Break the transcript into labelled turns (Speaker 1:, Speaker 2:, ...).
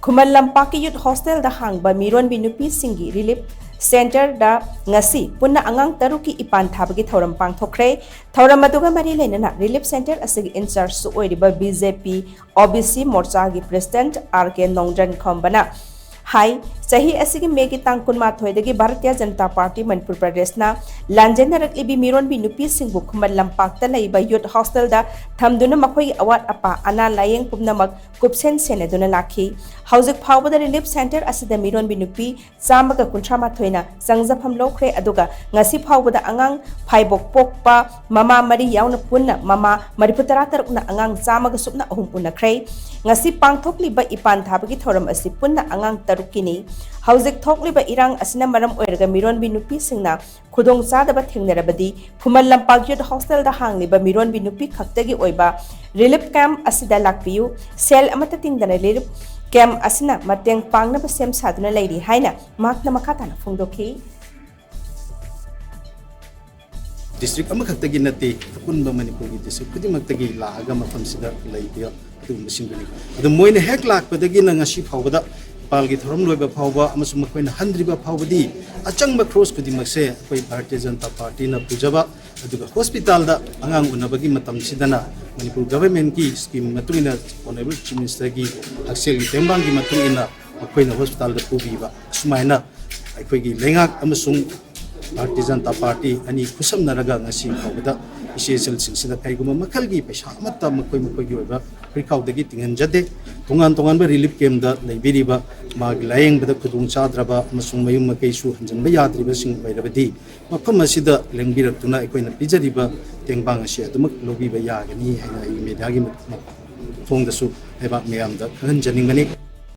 Speaker 1: Khuman Lampak Youth Hostel da HANGBA MEERONBI NUPI SINGI Relief Center da Ngasi Punna Angang taruki Ipan Thabagi Thouram Pangthokhre Thouram aduga mari leinana Relief Center asigi in charge su oiriba BJP OBC Morcha gi President RK Nongjan Khombana Hai Sahi asigi megi tangkun mathoidagi Bharatiya Janata Party Manipur Pradesh na lanjenarakli bi MEERONBI NUPI singbu Khuman Lampak ta laiba Youth Hostel da thamduna makhoi awat apa ana layeng pumnamak kupsen seneduna lakhi Hauzik Phawbada Relief Center asida MEERONBI NUPI chamaga kunthama thoina sangjafam lokhre aduga ngasi phawbada angang phaibok pokpa mama mari yauna punna mama mariputara tarukna angang chamaga supna ahum unakhre ngasi pangthokliba Ipan Thabagi Thouram asi punna angang tarukini Hauzik thokliba irang asina maram oiraga MEERONBI NUPI singna khudong chadaba thengnarabadi Khuman Lampak Youth Hostel da hangliba MEERONBI NUPI khaktagi oiba relief camp asida lakpiyu sel amata tingdana relief camp asina mateng pangnaba sem saduna leiri haina makna makatana phungdokhi
Speaker 2: district amakhaktagi nate punba Manipuri district kudimaktagi laaga mafamsida leibiya adumsinguni adu moina hek lakpadagi na ngasi phawbada Thabagi Thouram loiba phawba amasung makoina handriba phawbadi achangba cross kudimakse koi Bharatiya Janata Party na pujaba aduga hospital da angang unabagi matam sidana Manipur government ki scheme matungina honorable chief minister ki aksel ki tembang ki matungina makoina hospital da pubiba sumaina aikoigi lengak amasung Bharatiya Janata Party ani khusam naraga ngasi phawbada essential singsida kaiguma makalgi paisa amata makoi oiba prikaudagi tinganjade tongan ba relief camp da leibiriba magi layeng bada khudung chadraba amasung mayum makaisu hanjanba yadriba sing bairabadi mafam asida lengbiratuna aikoina pijariba tengbang asi adumak lobiba yagani haina media gi phongdasu eba meyamda khanjaningani